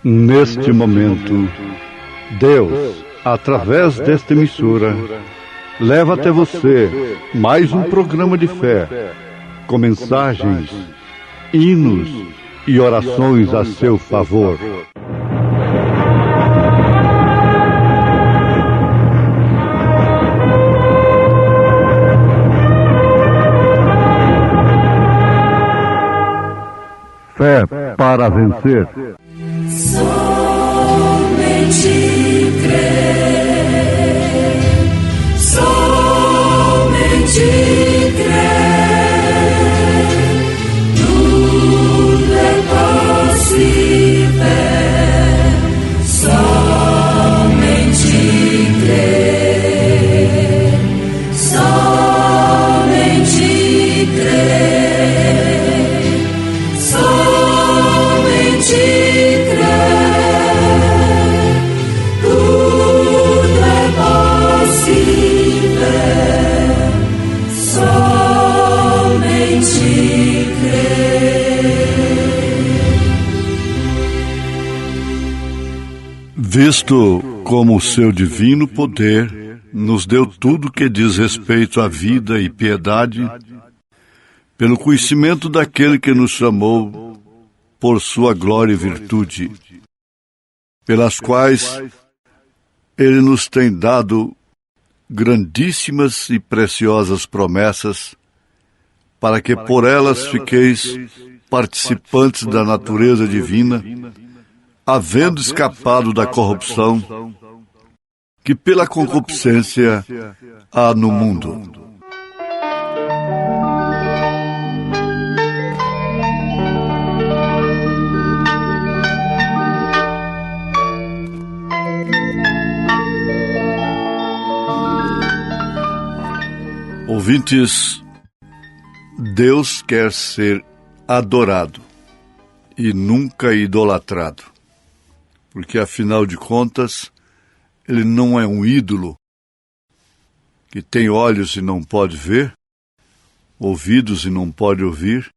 Neste momento, Deus, através desta emissora, leva até você mais um programa de fé, com mensagens, hinos e orações a seu favor. Fé para vencer. Somente crer, somente crer, tudo é possível, somente crer, somente crer, somente visto como o seu divino poder nos deu tudo que diz respeito à vida e piedade, pelo conhecimento daquele que nos chamou por sua glória e virtude, pelas quais ele nos tem dado grandíssimas e preciosas promessas, para que por elas fiqueis participantes da natureza divina, havendo escapado da corrupção que pela concupiscência há no mundo. Ouvintes, Deus quer ser adorado e nunca idolatrado, porque afinal de contas, ele não é um ídolo que tem olhos e não pode ver, ouvidos e não pode ouvir,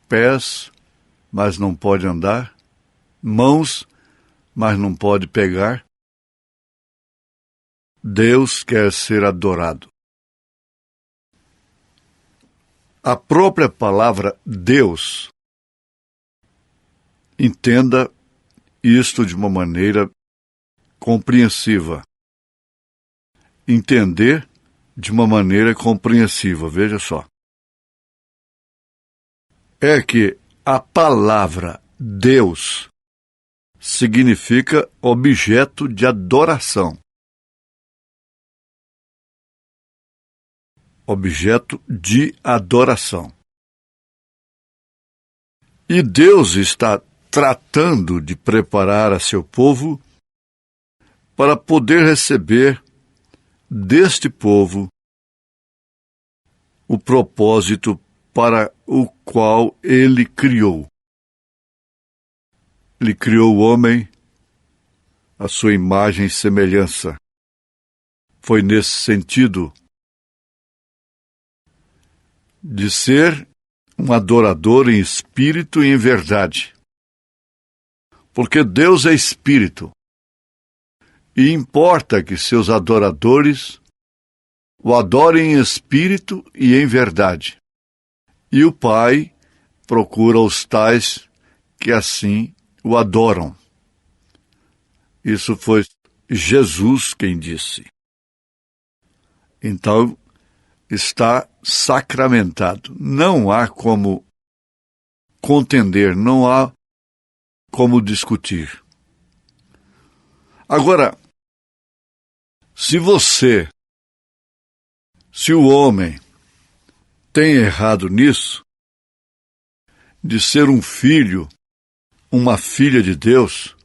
pés, mas não pode andar, mãos, mas não pode pegar. Deus quer ser adorado. A própria palavra Deus, entenda isto de uma maneira compreensiva. Entender de uma maneira compreensiva, veja só. É que a palavra Deus significa objeto de adoração. Objeto de adoração. E Deus está tratando de preparar a seu povo para poder receber deste povo o propósito para o qual ele criou. Ele criou o homem à sua imagem e semelhança. Foi nesse sentido de ser um adorador em espírito e em verdade. Porque Deus é espírito, e importa que seus adoradores o adorem em espírito e em verdade. E o Pai procura os tais que assim o adoram. Isso foi Jesus quem disse. Então, está sacramentado. Não há como contender, não há como discutir. Agora, se o homem tem errado nisso, de ser um filho, uma filha de Deus,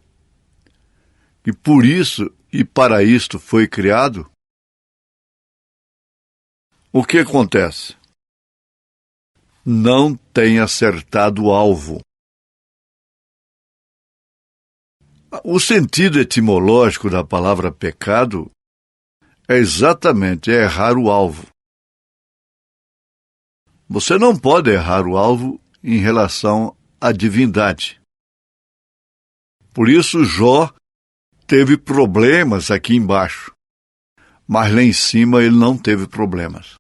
e por isso e para isto foi criado, o que acontece? Não tem acertado o alvo. O sentido etimológico da palavra pecado é exatamente errar o alvo. Você não pode errar o alvo em relação à divindade. Por isso Jó teve problemas aqui embaixo, mas lá em cima ele não teve problemas.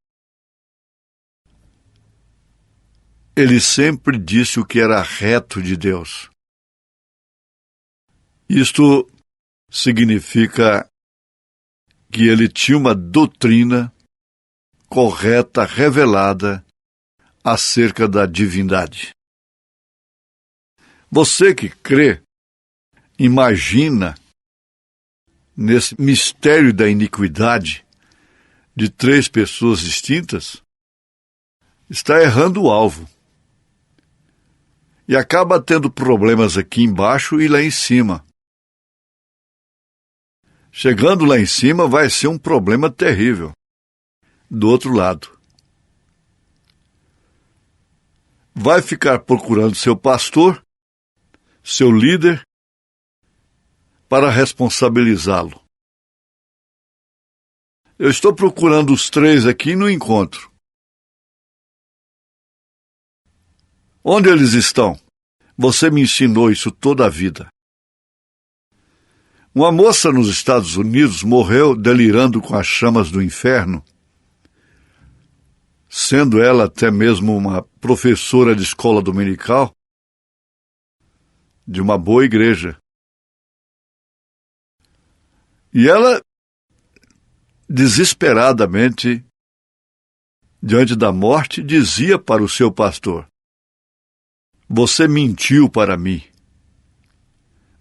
Ele sempre disse o que era reto de Deus. Isto significa que ele tinha uma doutrina correta, revelada acerca da divindade. Você que crê, imagina nesse mistério da iniquidade de 3 pessoas distintas, está errando o alvo. E acaba tendo problemas aqui embaixo e lá em cima. Chegando lá em cima vai ser um problema terrível. Do outro lado. Vai ficar procurando seu pastor, seu líder, para responsabilizá-lo. Eu estou procurando os 3 aqui no encontro. Onde eles estão? Você me ensinou isso toda a vida. Uma moça nos Estados Unidos morreu delirando com as chamas do inferno, sendo ela até mesmo uma professora de escola dominical de uma boa igreja. E ela, desesperadamente, diante da morte, dizia para o seu pastor: você mentiu para mim.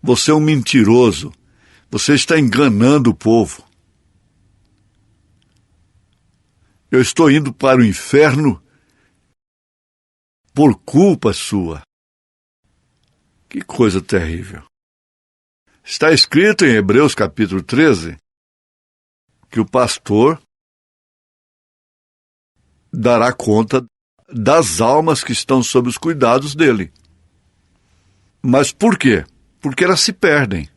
Você é um mentiroso. Você está enganando o povo. Eu estou indo para o inferno por culpa sua. Que coisa terrível. Está escrito em Hebreus capítulo 13 que o pastor dará conta das almas que estão sob os cuidados dele. Mas por quê? Porque elas se perdem.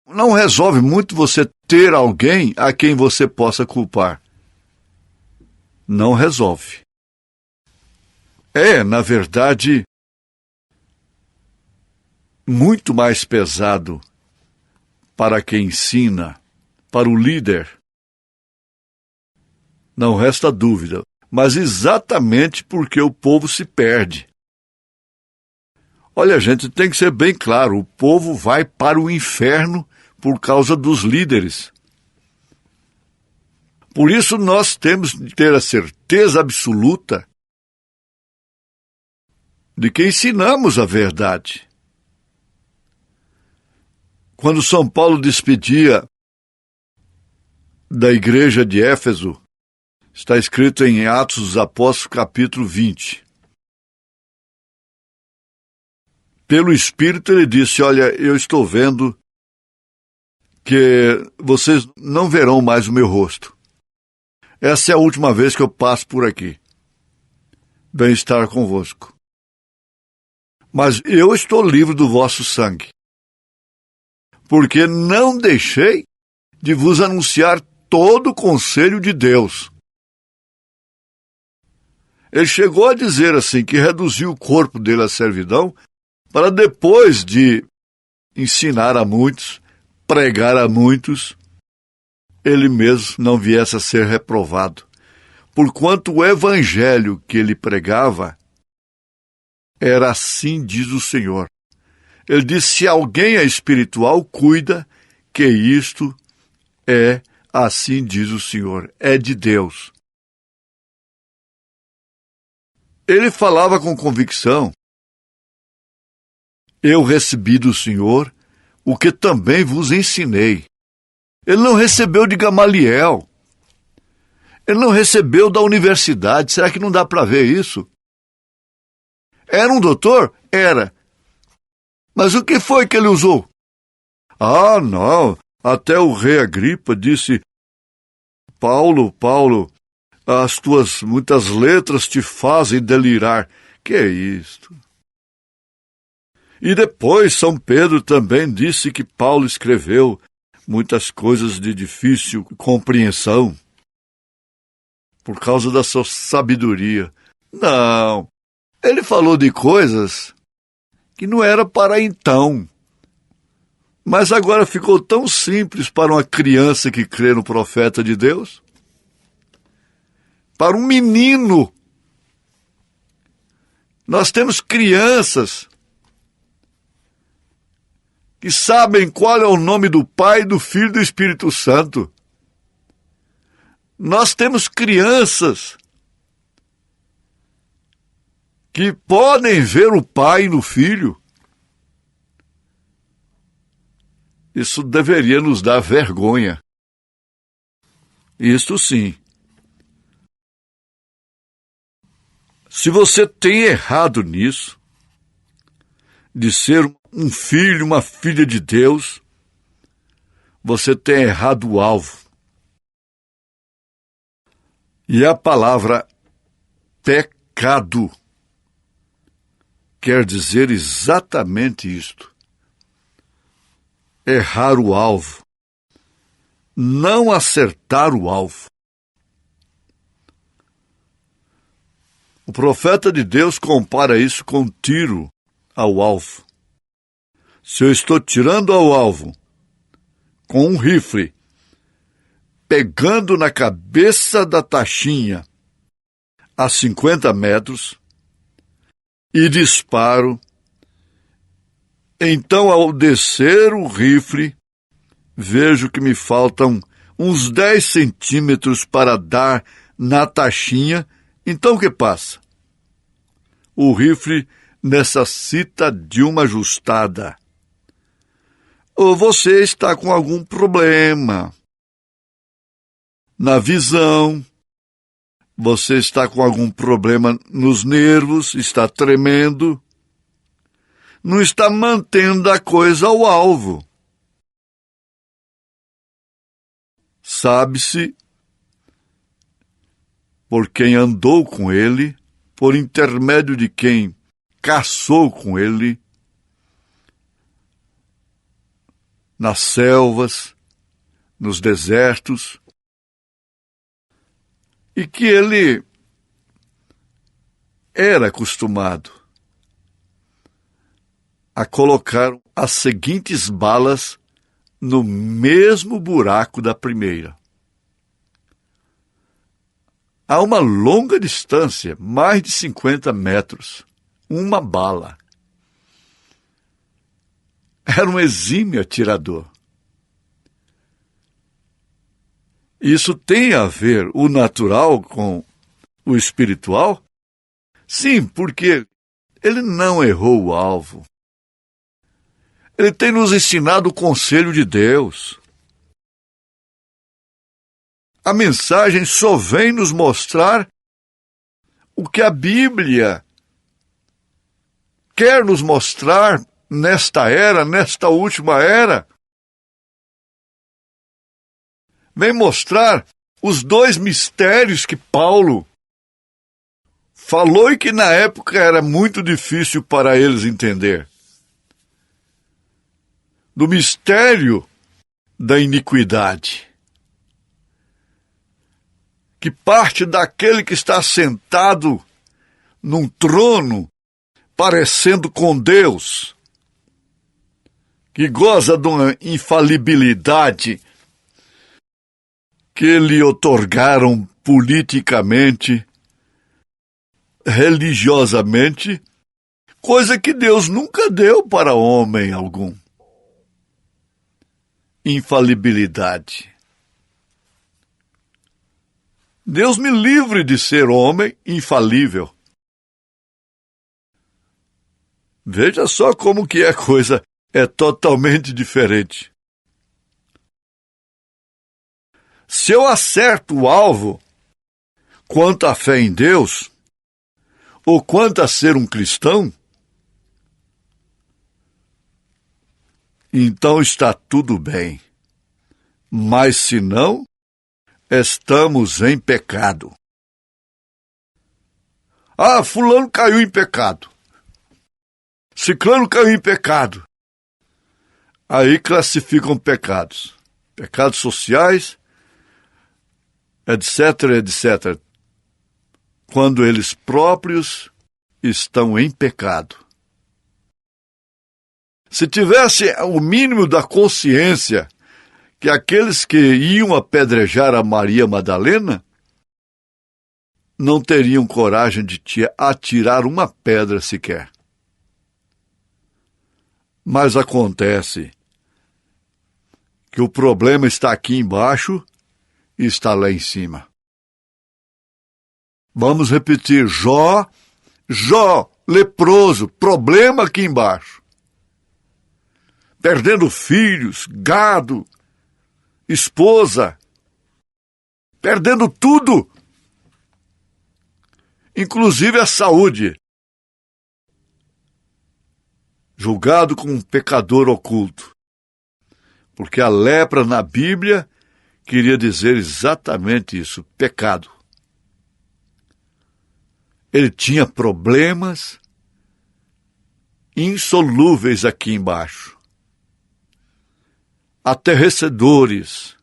Não resolve muito você ter alguém a quem você possa culpar. Não resolve. É, na verdade, muito mais pesado para quem ensina, para o líder. Não resta dúvida, mas exatamente porque o povo se perde. Olha, gente, tem que ser bem claro, o povo vai para o inferno por causa dos líderes. Por isso nós temos de ter a certeza absoluta de que ensinamos a verdade. Quando São Paulo despedia da igreja de Éfeso, está escrito em Atos dos Apóstolos, capítulo 20. Pelo Espírito ele disse: olha, eu estou vendo que vocês não verão mais o meu rosto. Essa é a última vez que eu passo por aqui. Bem estar convosco. Mas eu estou livre do vosso sangue, porque não deixei de vos anunciar todo o conselho de Deus. Ele chegou a dizer assim, que reduziu o corpo dele à servidão, para depois de ensinar a muitos, pregar a muitos, ele mesmo não viesse a ser reprovado. Porquanto o evangelho que ele pregava era assim diz o Senhor. Ele disse: se alguém é espiritual, cuida que isto é assim diz o Senhor, é de Deus. Ele falava com convicção: eu recebi do Senhor o que também vos ensinei. Ele não recebeu de Gamaliel. Ele não recebeu da universidade. Será que não dá para ver isso? Era um doutor? Era. Mas o que foi que ele usou? Ah, não. Até o rei Agripa disse: Paulo, as tuas muitas letras te fazem delirar. Que é isto? E depois São Pedro também disse que Paulo escreveu muitas coisas de difícil compreensão por causa da sua sabedoria. Não, ele falou de coisas que não era para então. Mas agora ficou tão simples para uma criança que crê no profeta de Deus, para um menino. Nós temos crianças que sabem qual é o nome do Pai, do Filho e do Espírito Santo. Nós temos crianças que podem ver o Pai no Filho. Isso deveria nos dar vergonha. Isto sim. Se você tem errado nisso, de ser um filho, uma filha de Deus, você tem errado o alvo. E a palavra pecado quer dizer exatamente isto. Errar o alvo. Não acertar o alvo. O profeta de Deus compara isso com tiro ao alvo. Se eu estou tirando ao alvo com um rifle, pegando na cabeça da taxinha a 50 metros e disparo, então ao descer o rifle, vejo que me faltam uns 10 centímetros para dar na taxinha. Então o que passa? O rifle necessita de uma ajustada. Ou você está com algum problema na visão, você está com algum problema nos nervos, está tremendo, não está mantendo a coisa ao alvo. Sabe-se por quem andou com ele, por intermédio de quem caçou com ele, nas selvas, nos desertos, e que ele era acostumado a colocar as seguintes balas no mesmo buraco da primeira. A uma longa distância, mais de 50 metros, uma bala. Era um exímio atirador. Isso tem a ver o natural com o espiritual? Sim, porque ele não errou o alvo. Ele tem nos ensinado o conselho de Deus. A mensagem só vem nos mostrar o que a Bíblia quer nos mostrar nesta era, nesta última era. Vem mostrar os 2 mistérios que Paulo falou e que na época era muito difícil para eles entender. Do mistério da iniquidade, que parte daquele que está sentado num trono, parecendo com Deus, que goza de uma infalibilidade que lhe outorgaram politicamente, religiosamente, coisa que Deus nunca deu para homem algum. Infalibilidade. Deus me livre de ser homem infalível. Veja só como que a coisa é totalmente diferente. Se eu acerto o alvo quanto à fé em Deus, ou quanto a ser um cristão, então está tudo bem. Mas se não, estamos em pecado. Ah, fulano caiu em pecado. Ciclano caiu em pecado. Aí classificam pecados. Pecados sociais, etc, etc. Quando eles próprios estão em pecado. Se tivesse o mínimo da consciência que aqueles que iam apedrejar a Maria Madalena não teriam coragem de te atirar uma pedra sequer. Mas acontece que o problema está aqui embaixo e está lá em cima. Vamos repetir, Jó, leproso, problema aqui embaixo. Perdendo filhos, gado, esposa, perdendo tudo, inclusive a saúde. Julgado como um pecador oculto. Porque a lepra na Bíblia queria dizer exatamente isso, pecado. Ele tinha problemas insolúveis aqui embaixo, aterrecedores,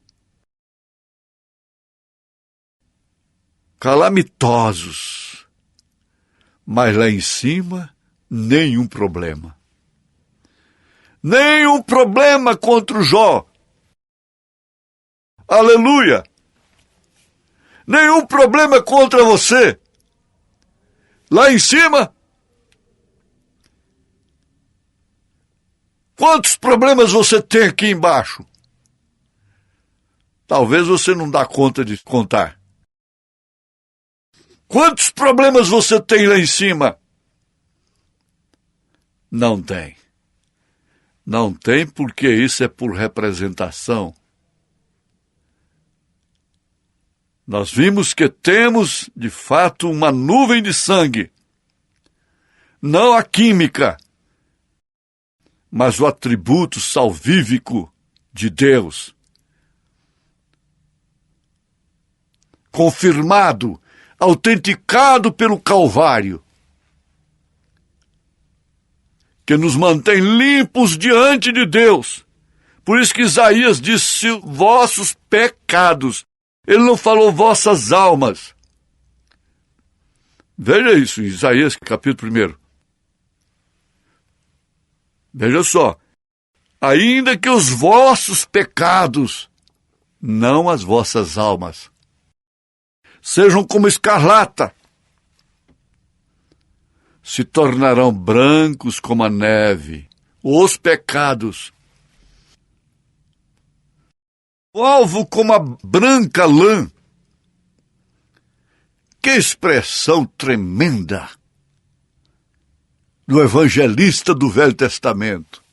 calamitosos, mas lá em cima, nenhum problema. Nenhum problema contra o Jó. Aleluia! Nenhum problema contra você. Lá em cima, quantos problemas você tem aqui embaixo? Talvez você não dá conta de contar. Quantos problemas você tem lá em cima? Não tem. Não tem, porque isso é por representação. Nós vimos que temos, de fato, uma nuvem de sangue. Não a química, mas o atributo salvífico de Deus. Confirmado, autenticado pelo Calvário, que nos mantém limpos diante de Deus. Por isso que Isaías disse vossos pecados. Ele não falou vossas almas. Veja isso em Isaías capítulo 1. Veja só. Ainda que os vossos pecados, não as vossas almas, sejam como escarlata, se tornarão brancos como a neve, os pecados. Alvo como a branca lã. Que expressão tremenda do evangelista do Velho Testamento.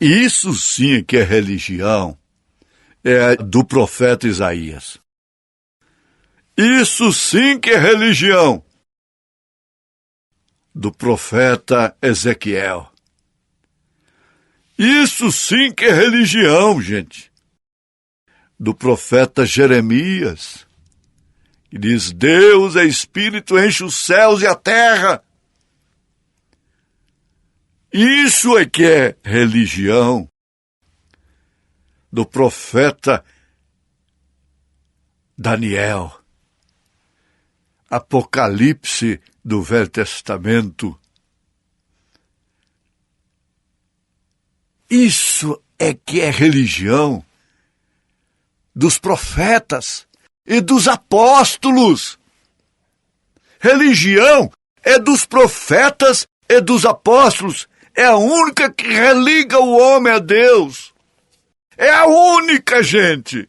Isso sim que é religião, é do profeta Isaías. Isso sim que é religião, do profeta Ezequiel. Isso sim que é religião, gente, do profeta Jeremias, que diz, Deus é Espírito, enche os céus e a terra. Isso é que é religião, do profeta Daniel. Apocalipse do Velho Testamento. Isso é que é religião dos profetas e dos apóstolos. Religião é dos profetas e dos apóstolos. É a única que religa o homem a Deus. É a única, gente.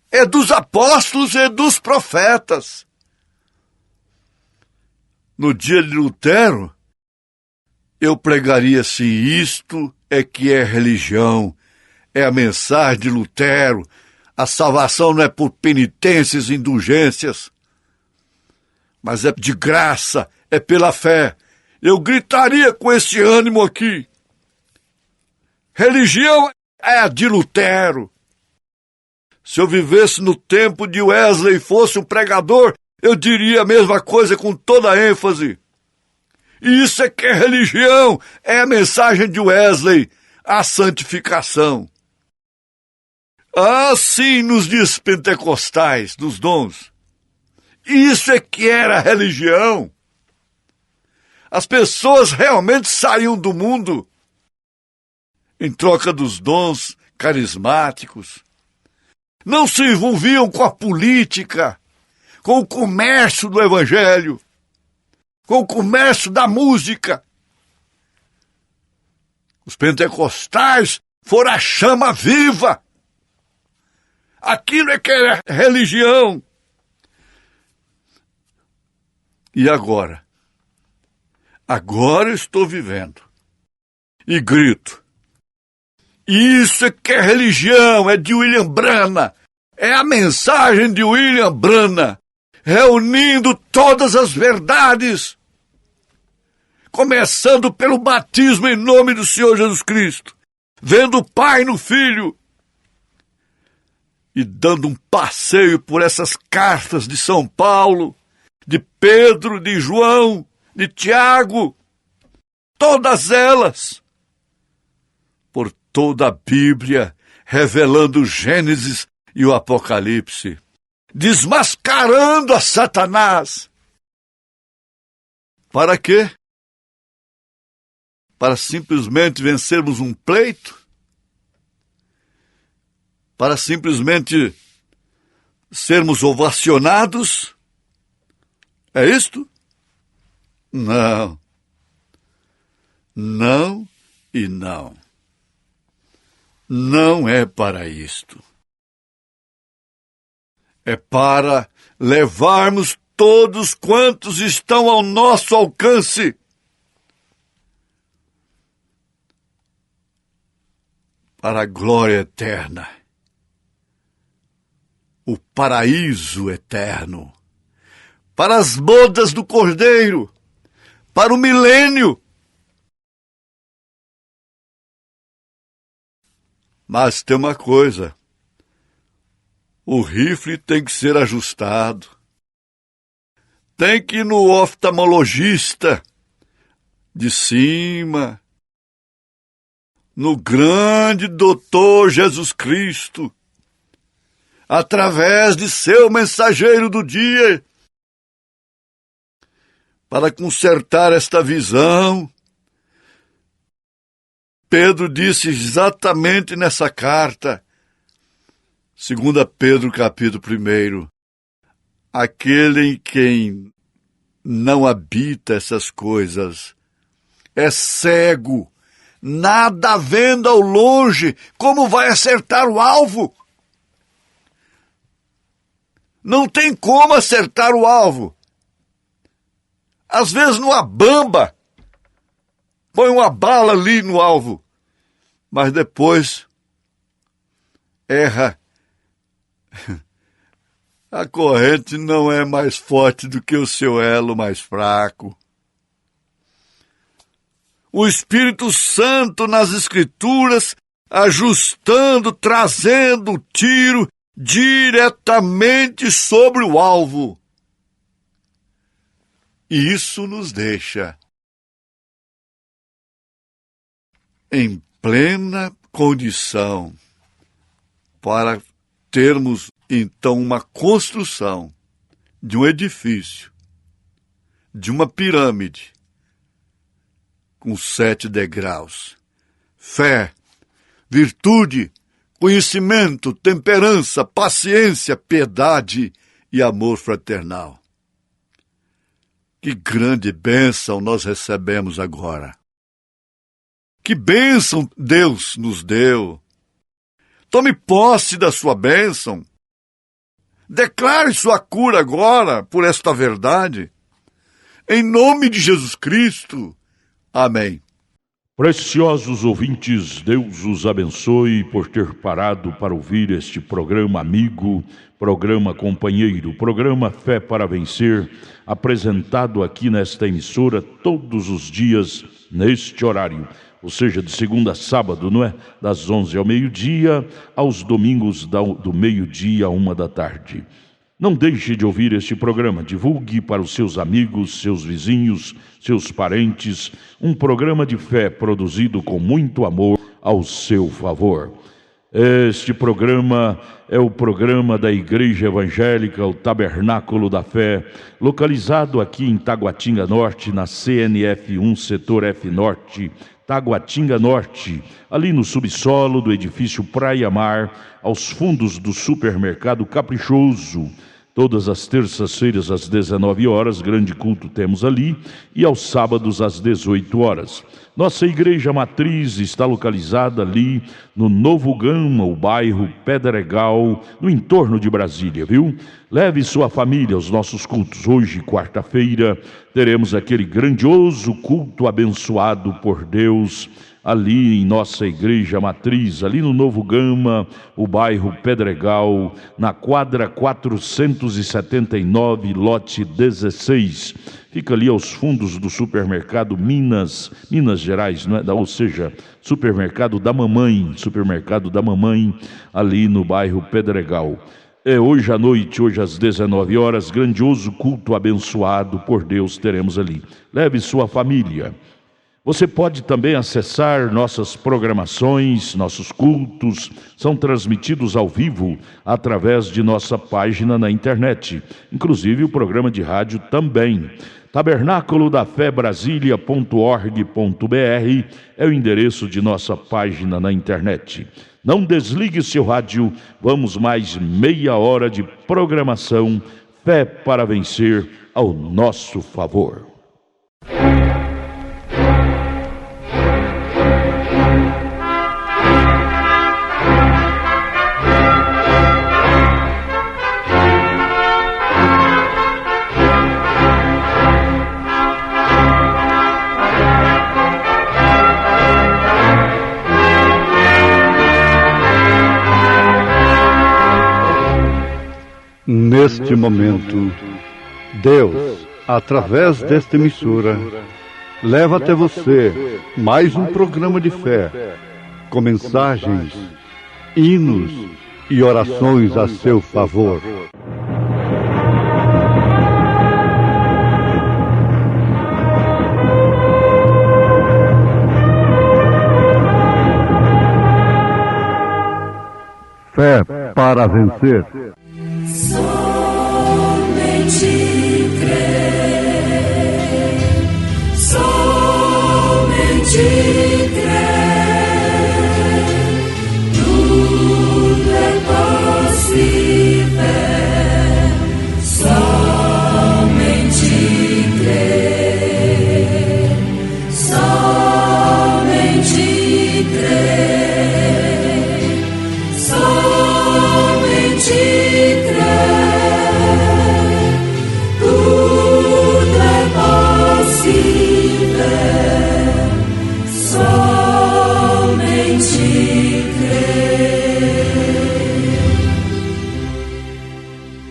É dos apóstolos e dos profetas. No dia de Lutero, eu pregaria assim, isto é que é religião, é a mensagem de Lutero, a salvação não é por penitências e indulgências, mas é de graça, é pela fé. Eu gritaria com esse ânimo aqui. Religião é a de Lutero. Se eu vivesse no tempo de Wesley e fosse um pregador, eu diria a mesma coisa com toda a ênfase. E isso é que é religião, é a mensagem de Wesley, a santificação. Assim nos diz pentecostais, dos dons. Isso é que era religião. As pessoas realmente saíam do mundo em troca dos dons carismáticos. Não se envolviam com a política, com o comércio do evangelho, com o comércio da música. Os pentecostais foram a chama viva. Aquilo é que era religião. E agora? Agora estou vivendo. E grito. Isso é que é religião, é de William Branham. É a mensagem de William Branham, reunindo todas as verdades, começando pelo batismo em nome do Senhor Jesus Cristo, vendo o Pai no Filho, e dando um passeio por essas cartas de São Paulo, de Pedro, de João, de Tiago, todas elas, por toda a Bíblia, revelando o Gênesis e o Apocalipse, desmascarando a Satanás. Para quê? Para simplesmente vencermos um pleito? Para simplesmente sermos ovacionados? É isto? Não. Não e não. Não é para isto. É para levarmos todos quantos estão ao nosso alcance para a glória eterna, o paraíso eterno, para as bodas do Cordeiro, para o milênio. Mas tem uma coisa. O rifle tem que ser ajustado. Tem que ir no oftalmologista de cima, no grande doutor Jesus Cristo, através de seu mensageiro do dia, para consertar esta visão. Pedro disse exatamente nessa carta, 2 Pedro capítulo 1, aquele em quem não habita essas coisas é cego, nada vendo ao longe, como vai acertar o alvo? Não tem como acertar o alvo. Às vezes numa bamba, põe uma bala ali no alvo, mas depois erra. A corrente não é mais forte do que o seu elo mais fraco. O Espírito Santo nas Escrituras, ajustando, trazendo o tiro diretamente sobre o alvo. E isso nos deixa em plena condição para termos, então, uma construção de um edifício, de uma pirâmide, com 7 degraus. Fé, virtude, conhecimento, temperança, paciência, piedade e amor fraternal. Que grande bênção nós recebemos agora. Que bênção Deus nos deu. Tome posse da sua bênção. Declare sua cura agora por esta verdade. Em nome de Jesus Cristo. Amém. Preciosos ouvintes, Deus os abençoe por ter parado para ouvir este programa amigo, programa companheiro, programa Fé para Vencer, apresentado aqui nesta emissora todos os dias neste horário. Ou seja, de segunda a sábado, não é? Das 11 ao meio-dia, aos domingos do meio-dia à 1 da tarde. Não deixe de ouvir este programa, divulgue para os seus amigos, seus vizinhos, seus parentes, um programa de fé produzido com muito amor ao seu favor. Este programa é o programa da Igreja Evangélica, o Tabernáculo da Fé, localizado aqui em Taguatinga Norte, na CNF 1, Setor F Norte, Taguatinga Norte, ali no subsolo do edifício Praia Mar, aos fundos do supermercado Caprichoso. Todas as terças-feiras às 19 horas, grande culto temos ali, e aos sábados às 18 horas. Nossa igreja matriz está localizada ali no Novo Gama, o bairro Pedregal, no entorno de Brasília, viu? Leve sua família aos nossos cultos. Hoje, quarta-feira, teremos aquele grandioso culto abençoado por Deus, ali em nossa igreja matriz, ali no Novo Gama, o bairro Pedregal, na quadra 479, lote 16. Fica ali aos fundos do supermercado Minas Gerais, não é? Ou seja, supermercado da mamãe, ali no bairro Pedregal. Hoje à noite, hoje às 19 horas, grandioso culto abençoado por Deus teremos ali. Leve sua família. Você pode também acessar nossas programações, nossos cultos, são transmitidos ao vivo através de nossa página na internet, inclusive o programa de rádio também. Tabernáculo da Fé Brasília.org.br é o endereço de nossa página na internet. Não desligue seu rádio, vamos mais meia hora de programação, Fé para Vencer ao nosso favor. Neste momento, Deus, através desta emissora, leva até você mais um programa de fé, com mensagens, hinos e orações a seu favor. Fé para vencer. Somente crer, somente crer, tudo é possível, somente crer, somente crer, somente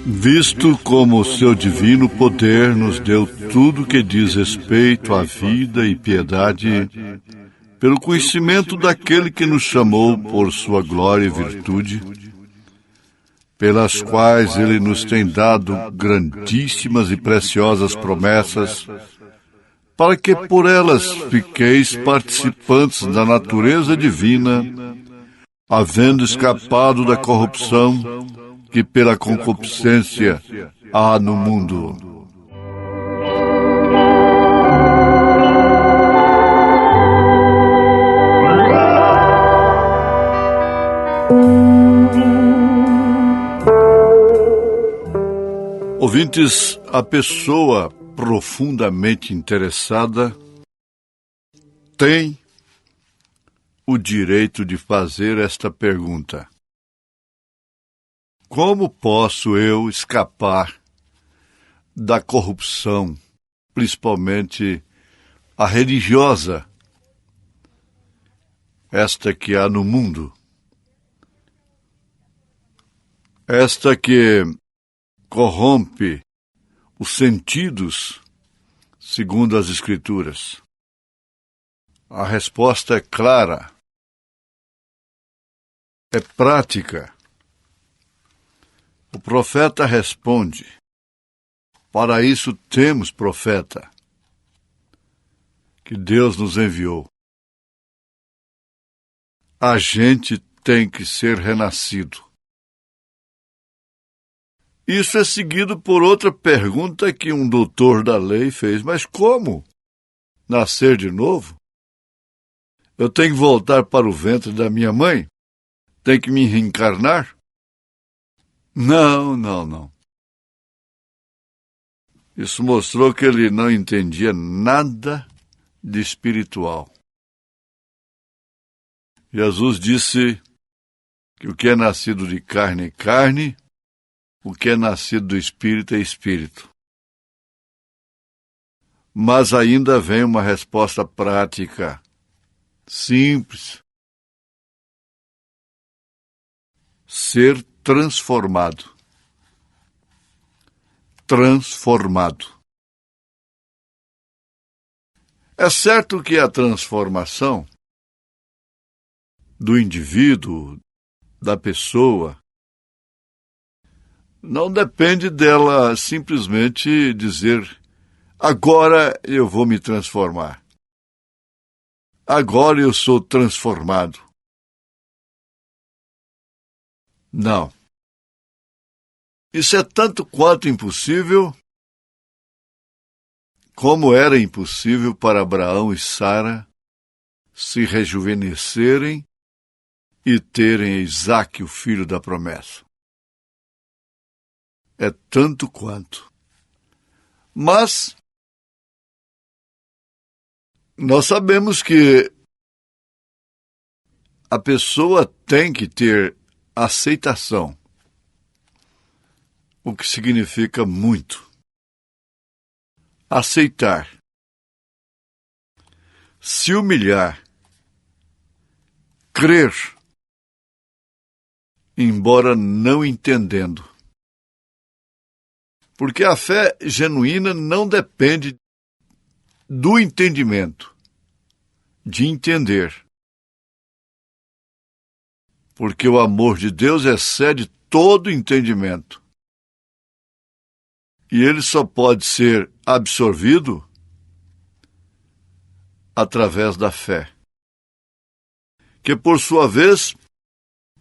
visto como o seu divino poder nos deu tudo que diz respeito à vida e piedade, pelo conhecimento daquele que nos chamou por sua glória e virtude, pelas quais ele nos tem dado grandíssimas e preciosas promessas, para que por elas fiqueis participantes da natureza divina, havendo escapado da corrupção que pela concupiscência há no mundo. Ouvintes, a pessoa profundamente interessada tem o direito de fazer esta pergunta: como posso eu escapar da corrupção, principalmente a religiosa, esta que há no mundo, esta que corrompe os sentidos, segundo as Escrituras? A resposta é clara, é prática. O profeta responde: para isso temos profeta, que Deus nos enviou. A gente tem que ser renascido. Isso é seguido por outra pergunta que um doutor da lei fez. Mas como nascer de novo? Eu tenho que voltar para o ventre da minha mãe? Tenho que me reencarnar? Não. Isso mostrou que ele não entendia nada de espiritual. Jesus disse que o que é nascido de carne é carne, o que é nascido do Espírito é Espírito. Mas ainda vem uma resposta prática, simples. Ser transformado. É certo que a transformação do indivíduo, da pessoa, não depende dela simplesmente dizer: agora eu vou me transformar. Agora eu sou transformado. Não. Isso é tanto quanto impossível, como era impossível para Abraão e Sara se rejuvenescerem e terem Isaque, o filho da promessa. É tanto quanto. Mas nós sabemos que a pessoa tem que ter aceitação, o que significa muito. Aceitar. Se humilhar. Crer, embora não entendendo. Porque a fé genuína não depende do entendimento, de entender. Porque o amor de Deus excede todo entendimento. E ele só pode ser absorvido através da fé, que por sua vez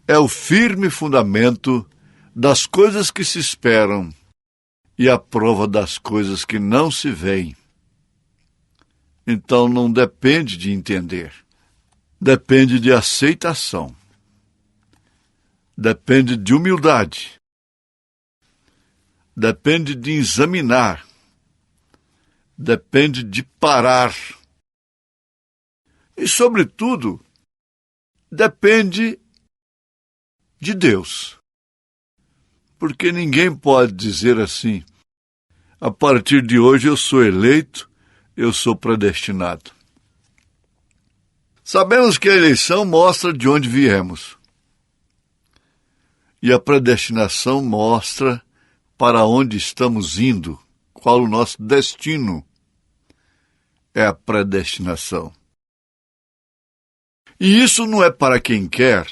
é o firme fundamento das coisas que se esperam e a prova das coisas que não se veem. Então não depende de entender, depende de aceitação, depende de humildade, depende de examinar, depende de parar e, sobretudo, depende de Deus. Porque ninguém pode dizer assim: a partir de hoje eu sou eleito, eu sou predestinado. Sabemos que a eleição mostra de onde viemos. E a predestinação mostra para onde estamos indo, qual o nosso destino. É a predestinação. E isso não é para quem quer,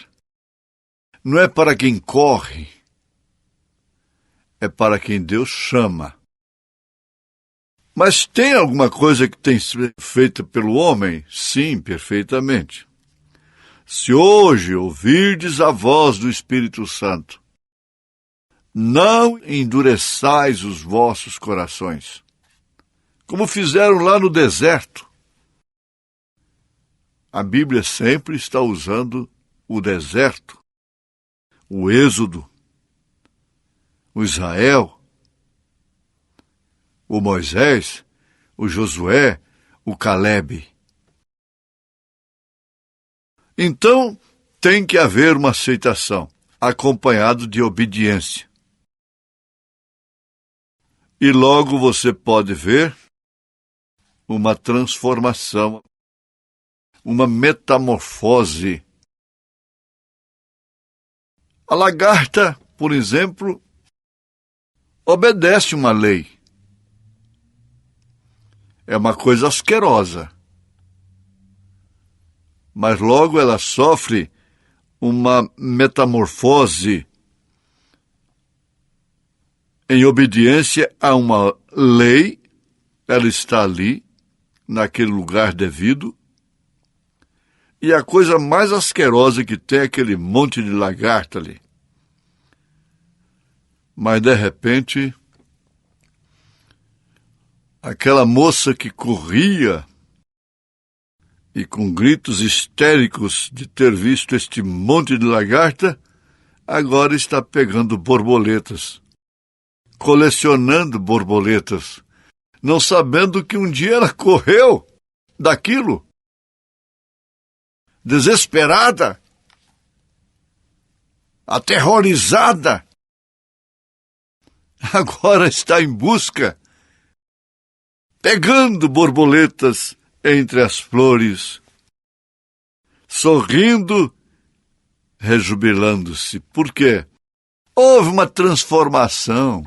não é para quem corre, é para quem Deus chama. Mas tem alguma coisa que tem sido feita pelo homem? Sim, perfeitamente. Se hoje ouvirdes a voz do Espírito Santo, não endureçais os vossos corações, como fizeram lá no deserto. A Bíblia sempre está usando o deserto, o Êxodo, o Israel, o Moisés, o Josué, o Calebe. Então, tem que haver uma aceitação, acompanhado de obediência. E logo você pode ver uma transformação, uma metamorfose. A lagarta, por exemplo, obedece uma lei. É uma coisa asquerosa. Mas logo ela sofre uma metamorfose em obediência a uma lei. Ela está ali, naquele lugar devido, E a coisa mais asquerosa que tem é aquele monte de lagarta ali. Mas, de repente, aquela moça que corria e com gritos histéricos de ter visto este monte de lagarta, agora está pegando borboletas, colecionando borboletas, não sabendo que um dia ela correu daquilo, desesperada, aterrorizada. Agora está em busca, pegando borboletas entre as flores, sorrindo, rejubilando-se. Por quê? Houve uma transformação.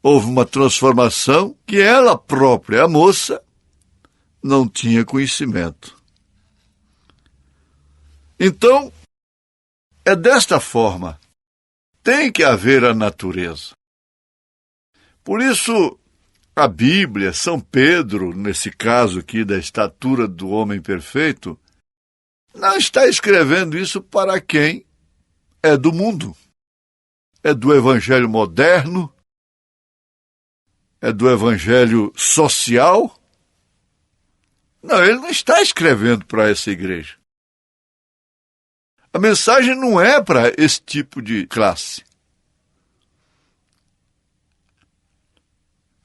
Houve uma transformação que ela própria, a moça, não tinha conhecimento. Então, é desta forma. Tem que haver a natureza. Por isso, a Bíblia, São Pedro, nesse caso aqui da estatura do homem perfeito, não está escrevendo isso para quem é do mundo. É do evangelho moderno, é do evangelho social. Não, ele não está escrevendo para essa igreja. A mensagem não é para esse tipo de classe.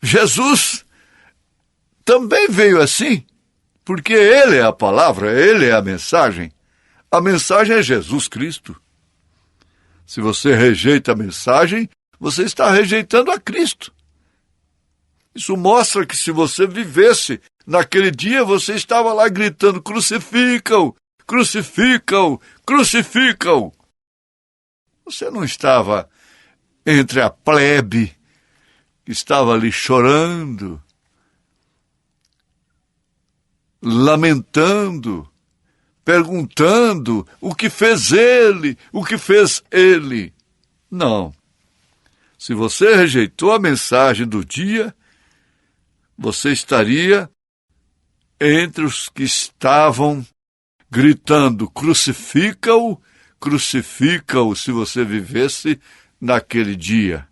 Jesus também veio assim, porque ele é a palavra, ele é a mensagem. A mensagem é Jesus Cristo. Se você rejeita a mensagem, você está rejeitando a Cristo. Isso mostra que se você vivesse naquele dia, você estava lá gritando: crucificam, crucificam, crucificam. Você não estava entre a plebe que estava ali chorando, lamentando, perguntando o que fez ele, o que fez ele. Não. Se você rejeitou a mensagem do dia, você estaria entre os que estavam gritando: crucifica-o, crucifica-o, se você vivesse naquele dia.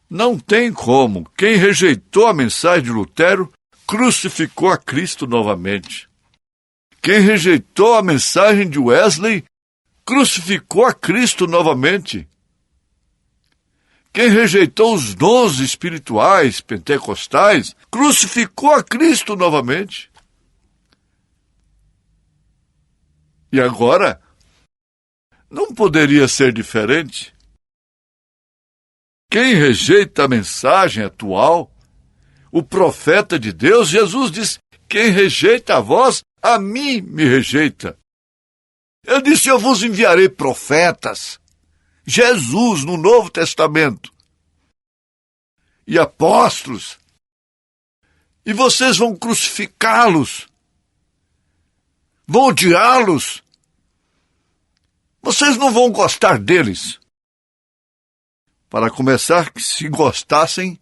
Não tem como. Quem rejeitou a mensagem de Lutero crucificou a Cristo novamente. Quem rejeitou a mensagem de Wesley crucificou a Cristo novamente. Quem rejeitou os dons espirituais pentecostais crucificou a Cristo novamente. E agora, não poderia ser diferente. Quem rejeita a mensagem atual, o profeta de Deus, Jesus diz: quem rejeita a vós, a mim me rejeita. Ele disse: eu vos enviarei profetas. Jesus, no Novo Testamento, e apóstolos, e vocês vão crucificá-los, vão odiá-los, vocês não vão gostar deles. Para começar, que se gostassem,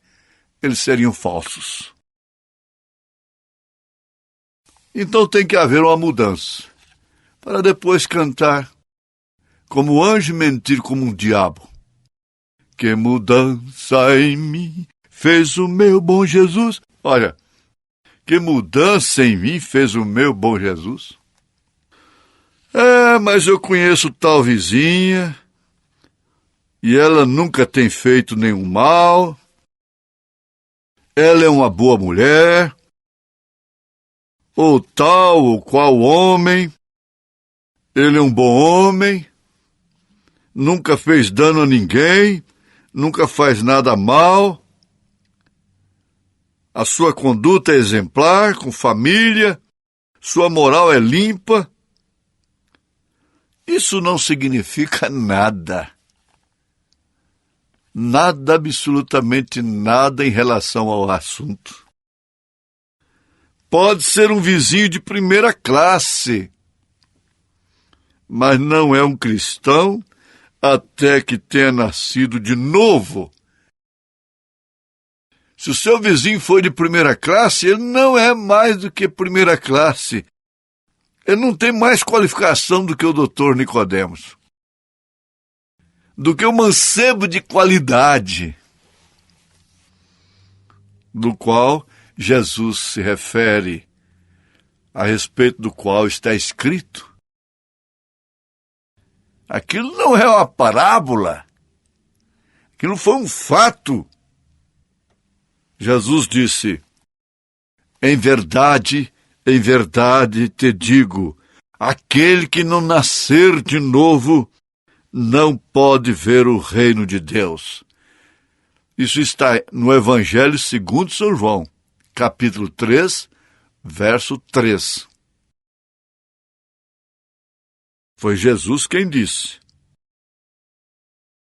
eles seriam falsos. Então tem que haver uma mudança, para depois cantar como anjo e mentir como um diabo. Que mudança em mim fez o meu bom Jesus. Olha, que mudança em mim fez o meu bom Jesus. Mas eu conheço tal vizinha, e ela nunca tem feito nenhum mal. Ela é uma boa mulher, ou tal ou qual homem. Ele é um bom homem, nunca fez dano a ninguém, nunca faz nada mal. A sua conduta é exemplar, com família, sua moral é limpa. Isso não significa nada. Nada, absolutamente nada em relação ao assunto. Pode ser um vizinho de primeira classe, mas não é um cristão até que tenha nascido de novo. Se o seu vizinho for de primeira classe, ele não é mais do que primeira classe. Ele não tem mais qualificação do que o doutor Nicodemos, do que o mancebo de qualidade, do qual Jesus se refere, a respeito do qual está escrito. Aquilo não é uma parábola, aquilo foi um fato. Jesus disse: em verdade te digo, aquele que não nascer de novo não pode ver o reino de Deus. Isso está no Evangelho segundo São João, capítulo 3, verso 3. Foi Jesus quem disse.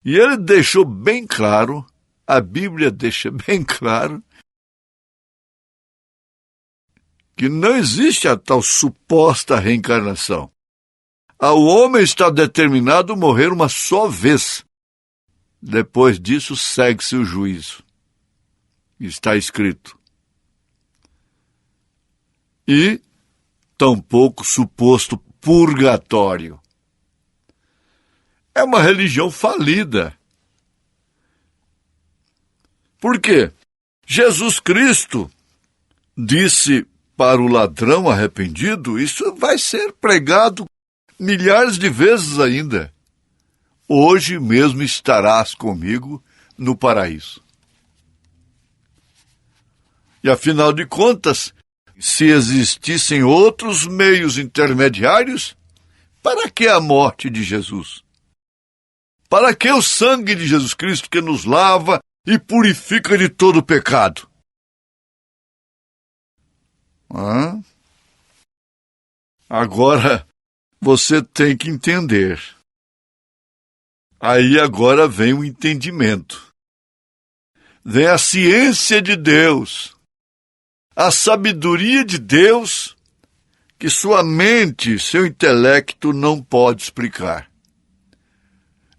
E ele deixou bem claro, a Bíblia deixa bem claro, que não existe a tal suposta reencarnação. O homem está determinado a morrer uma só vez. Depois disso, segue-se o juízo. Está escrito. E tampouco suposto purgatório. É uma religião falida. Por quê? Jesus Cristo disse para o ladrão arrependido, isso vai ser pregado milhares de vezes ainda. Hoje mesmo estarás comigo no paraíso. E afinal de contas, se existissem outros meios intermediários, para que a morte de Jesus? Para que o sangue de Jesus Cristo que nos lava e purifica de todo pecado? Agora você tem que entender. Aí agora vem o entendimento. Vem a ciência de Deus, a sabedoria de Deus, que sua mente, seu intelecto não pode explicar.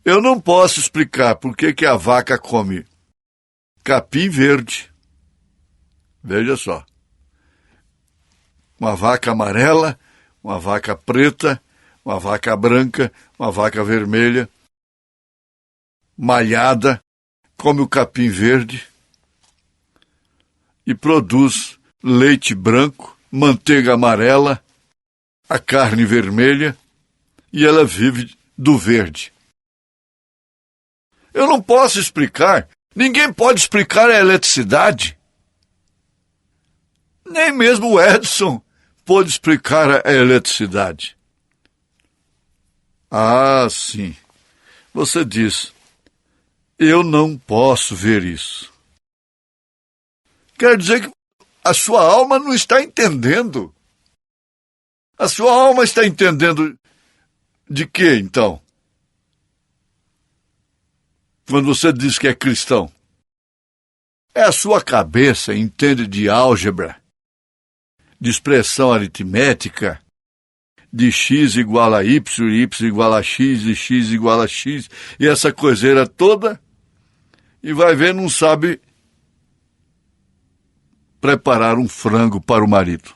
Eu não posso explicar por que a vaca come capim verde. Veja só. Uma vaca amarela, uma vaca preta, uma vaca branca, uma vaca vermelha, malhada, come o capim verde e produz leite branco, manteiga amarela, a carne vermelha, e ela vive do verde. Eu não posso explicar, ninguém pode explicar a eletricidade. Nem mesmo o Edison pôde explicar a eletricidade. Sim. Você diz, eu não posso ver isso. Quer dizer que a sua alma não está entendendo. A sua alma está entendendo de quê, então? Quando você diz que é cristão. É a sua cabeça, entende de álgebra, de expressão aritmética, de x igual a y, y igual a x, e x igual a x, e essa coiseira toda, e vai ver, não sabe preparar um frango para o marido.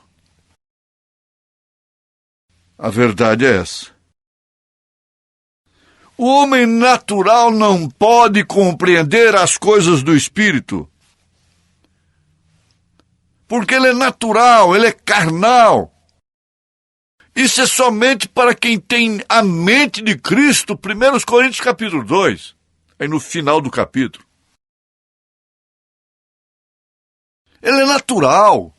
A verdade é essa. O homem natural não pode compreender as coisas do espírito, porque ele é natural, ele é carnal. Isso é somente para quem tem a mente de Cristo. 1 Coríntios capítulo 2, aí no final do capítulo. Ele é natural.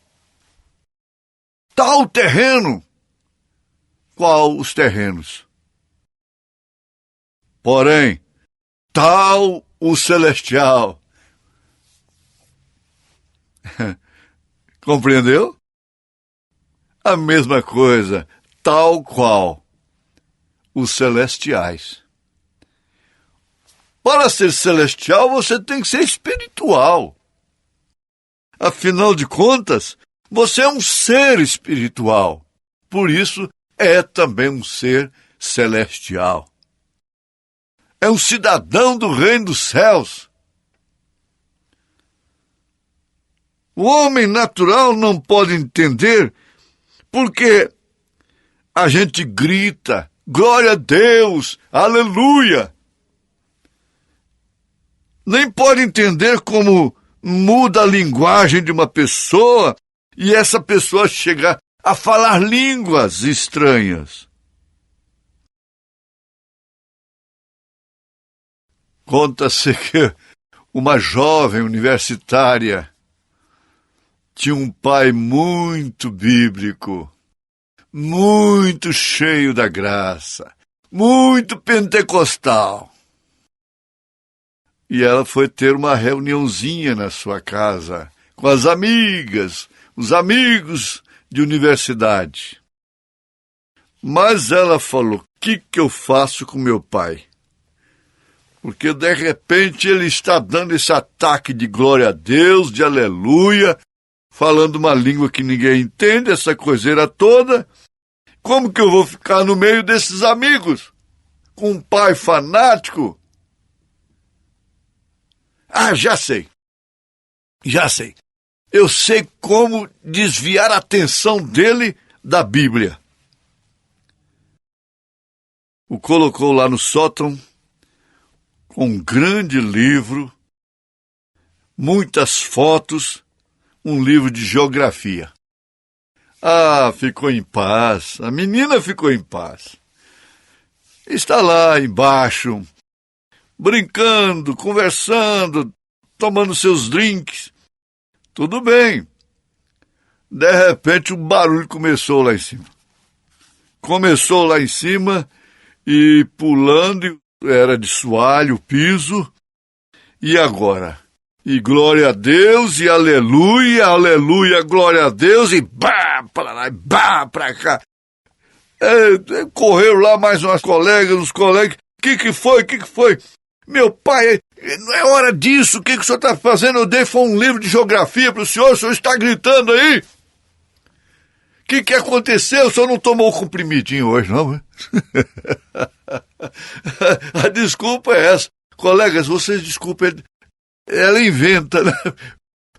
Tal o terreno, qual os terrenos. Porém, tal o celestial. Compreendeu? A mesma coisa, tal qual os celestiais. Para ser celestial, você tem que ser espiritual. Afinal de contas, você é um ser espiritual. Por isso, é também um ser celestial. É um cidadão do reino dos céus. O homem natural não pode entender porque a gente grita, glória a Deus, aleluia. Nem pode entender como muda a linguagem de uma pessoa e essa pessoa chega a falar línguas estranhas. Conta-se que uma jovem universitária tinha um pai muito bíblico, muito cheio da graça, muito pentecostal. E ela foi ter uma reuniãozinha na sua casa com as amigas, os amigos de universidade. Mas ela falou, o que eu faço com meu pai? Porque de repente ele está dando esse ataque de glória a Deus, de aleluia, falando uma língua que ninguém entende, essa coiseira toda. Como que eu vou ficar no meio desses amigos? Com um pai fanático? Ah, já sei. Eu sei como desviar a atenção dele da Bíblia. O colocou lá no sótão, com um grande livro, muitas fotos, um livro de geografia. Ah, ficou em paz, a menina ficou em paz. Está lá embaixo, brincando, conversando, tomando seus drinks. Tudo bem. De repente um barulho começou lá em cima. E pulando, era de soalho o piso. E agora? E glória a Deus, e aleluia, aleluia, glória a Deus, e bá para lá, e bá para cá. Correram lá mais umas colegas, os colegas. O que foi? Meu pai, não é hora disso. O que o senhor está fazendo? Eu dei um livro de geografia para o senhor está gritando aí. O que aconteceu? O senhor não tomou o comprimidinho hoje, não? A desculpa é essa. Colegas, vocês desculpem. Ela inventa, né?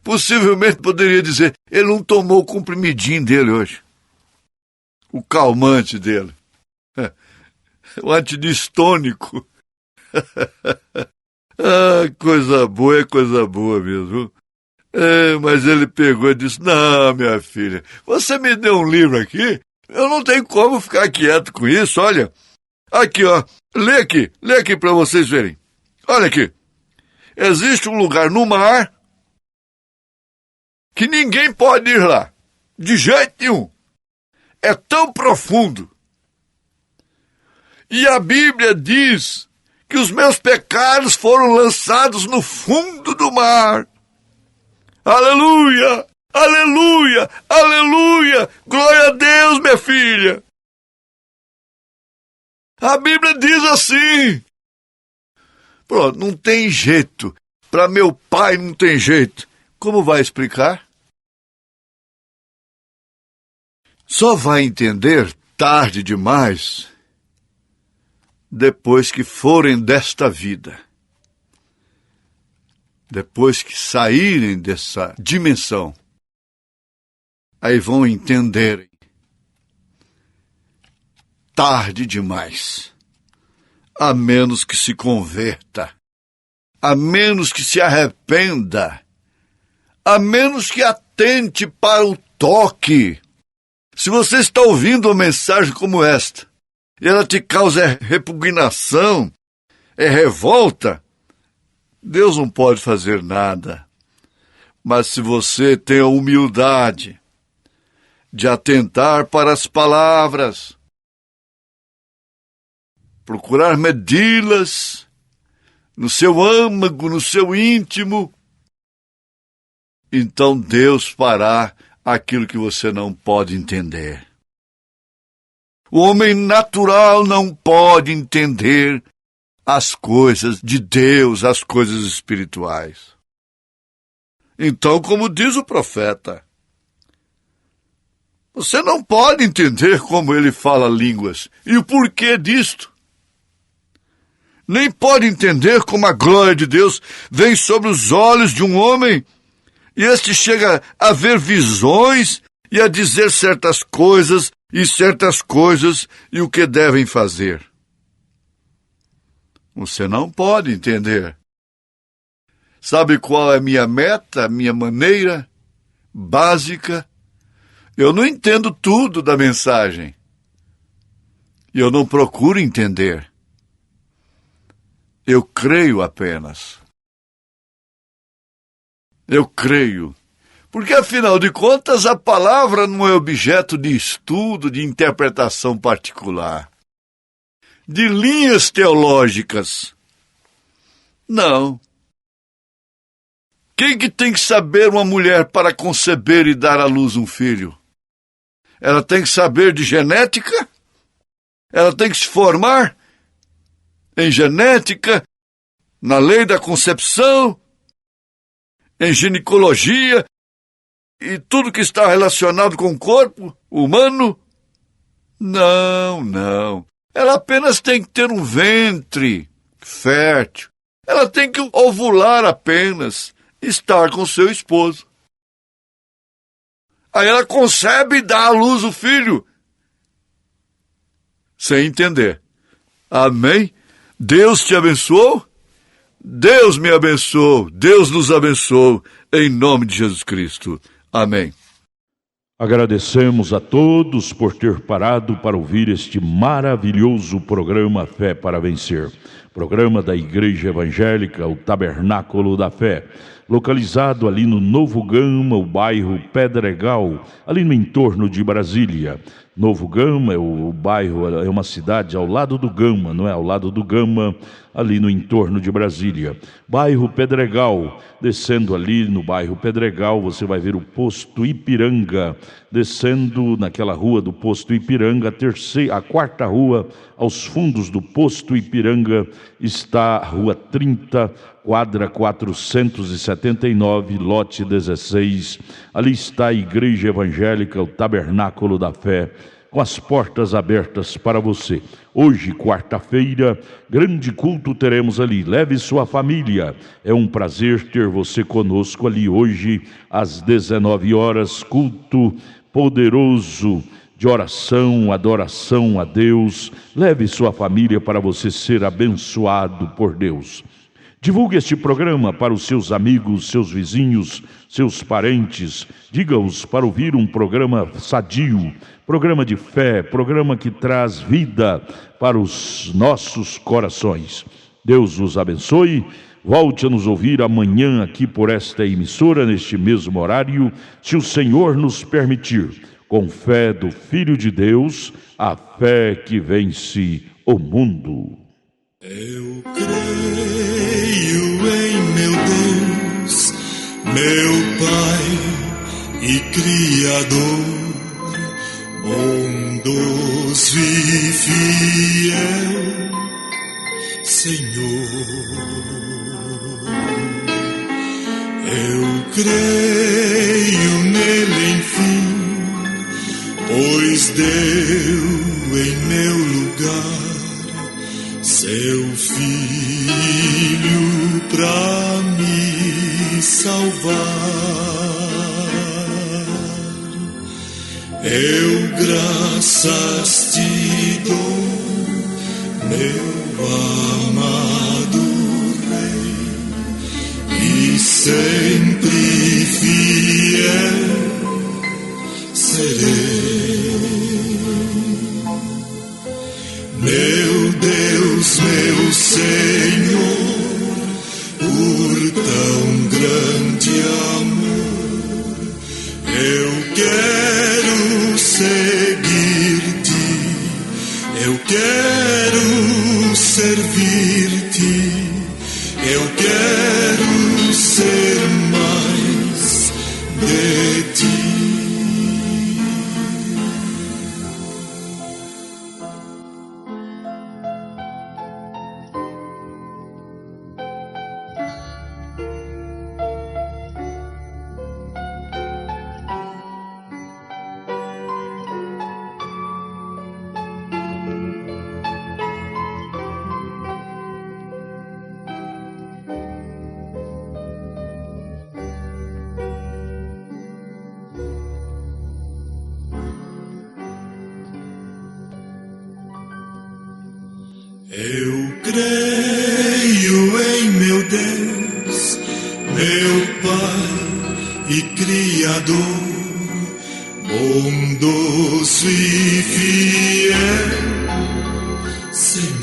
Possivelmente poderia dizer, ele não tomou o comprimidinho dele hoje. O calmante dele. O antidistônico. Coisa boa mesmo. Mas ele pegou e disse, não, minha filha, você me deu um livro aqui, eu não tenho como ficar quieto com isso, olha. Aqui, ó, lê aqui para vocês verem. Olha aqui. Existe um lugar no mar que ninguém pode ir lá, de jeito nenhum. É tão profundo. E a Bíblia diz que os meus pecados foram lançados no fundo do mar. Aleluia! Aleluia! Aleluia! Glória a Deus, minha filha! A Bíblia diz assim. Pronto, não tem jeito. Para meu pai não tem jeito. Como vai explicar? Só vai entender tarde demais depois que forem desta vida. Depois que saírem dessa dimensão. Aí vão entender. Tarde demais. A menos que se converta, a menos que se arrependa, a menos que atente para o toque. Se você está ouvindo uma mensagem como esta, e ela te causa repugnação, revolta, Deus não pode fazer nada. Mas se você tem a humildade de atentar para as palavras, procurar medi-las no seu âmago, no seu íntimo, então Deus fará aquilo que você não pode entender. O homem natural não pode entender as coisas de Deus, as coisas espirituais. Então, como diz o profeta, você não pode entender como ele fala línguas e o porquê disto. Nem pode entender como a glória de Deus vem sobre os olhos de um homem E este chega a ver visões e a dizer certas coisas e o que devem fazer. Você não pode entender. Sabe qual é a minha meta, a minha maneira básica? Eu não entendo tudo da mensagem. E eu não procuro entender. Eu creio apenas. Eu creio. Porque, afinal de contas, a palavra não é objeto de estudo, de interpretação particular, de linhas teológicas. Não. Quem que tem que saber uma mulher para conceber e dar à luz um filho? Ela tem que saber de genética? Ela tem que se formar em genética, na lei da concepção, em ginecologia e tudo que está relacionado com o corpo humano? Não, não. Ela apenas tem que ter um ventre fértil. Ela tem que ovular apenas, estar com seu esposo. Aí ela concebe e dá à luz o filho. Sem entender. Amém? Deus te abençoou? Deus me abençoou. Deus nos abençoou. Em nome de Jesus Cristo. Amém. Agradecemos a todos por ter parado para ouvir este maravilhoso programa Fé para Vencer. Programa da Igreja Evangélica, o Tabernáculo da Fé, localizado ali no Novo Gama, o bairro Pedregal, ali no entorno de Brasília. Novo Gama é o bairro, é uma cidade ao lado do Gama, não é? Ao lado do Gama, ali no entorno de Brasília. Bairro Pedregal, descendo ali no bairro Pedregal, você vai ver o posto Ipiranga. Descendo naquela rua do posto Ipiranga, a quarta rua, aos fundos do posto Ipiranga, está a rua 30, quadra 479, lote 16. Ali está a Igreja Evangélica, o Tabernáculo da Fé, com as portas abertas para você. Hoje, quarta-feira, grande culto teremos ali. Leve sua família. É um prazer ter você conosco ali hoje, às 19 horas, culto poderoso de oração, adoração a Deus. Leve sua família para você ser abençoado por Deus. Divulgue este programa para os seus amigos, seus vizinhos, seus parentes. Diga-os para ouvir um programa sadio, programa de fé, programa que traz vida para os nossos corações. Deus nos abençoe. Volte a nos ouvir amanhã aqui por esta emissora, neste mesmo horário, se o Senhor nos permitir. Com fé do Filho de Deus, a fé que vence o mundo. Eu creio em meu Deus, meu Pai e Criador, bondoso e fiel, Senhor. Eu creio nele, enfim, pois deu em meu lugar seu Filho pra me salvar. Eu graças te dou, meu amado Rei, e sempre fiel serei. Meu Deus, meu Senhor, por tão grande amor, eu quero seguir-te, eu quero servir-te, eu quero ser mais de ti. Eu creio em meu Deus, meu Pai e Criador, bondoso e fiel Senhor.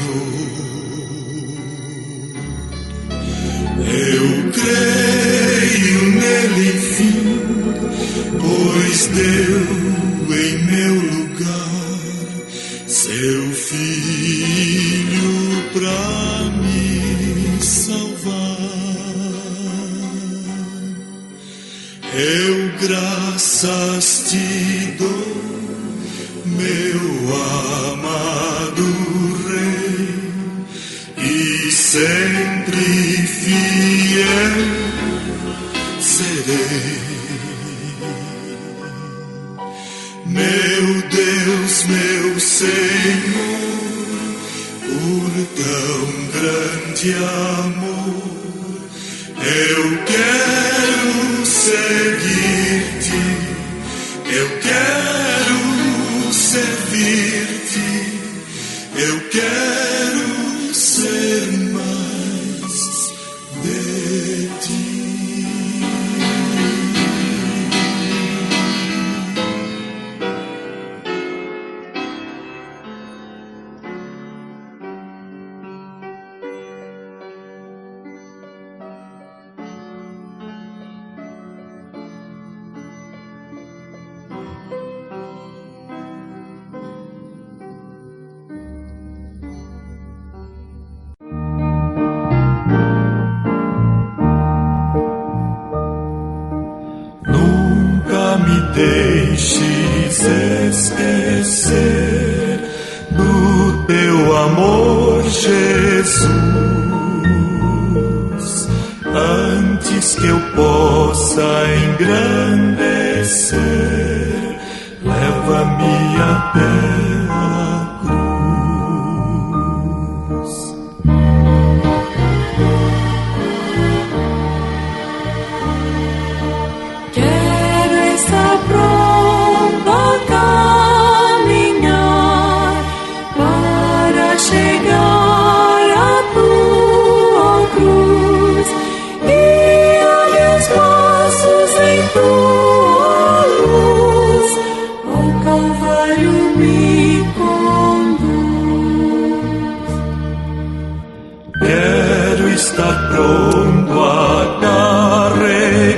Eu creio nele, enfim, pois deu em meu lugar seu Filho pra me salvar. Eu graças te dou, meu amado Rei, e sempre fiel serei. Meu Deus, meu Senhor, por tão grande amor, eu quero seguir-te, eu quero servir-te, eu quero ser mais de ti. Deixes esquecer do teu amor, Jesus, antes que eu possa engrandecer, leva-me até a cruz. Quero estar pronto a caminhar para chegar à tua cruz, guia meus passos em tua luz, ao Calvário me conduz. Quero estar pronto a carregar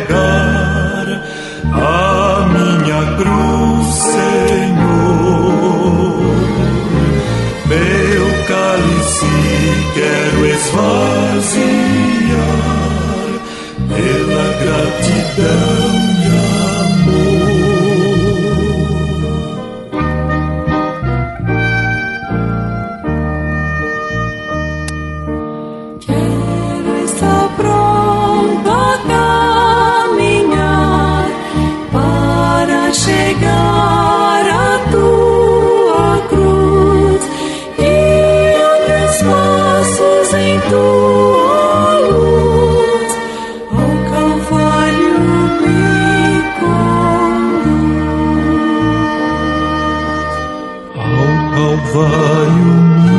a minha cruz, Senhor. Meu cálice quero esvaziar pela gratidão e amor. Quero estar pronto a caminhar para chegar à tua cruz, guia meus passos em tua luz, ao Calvário me conduz. Ao Calvário me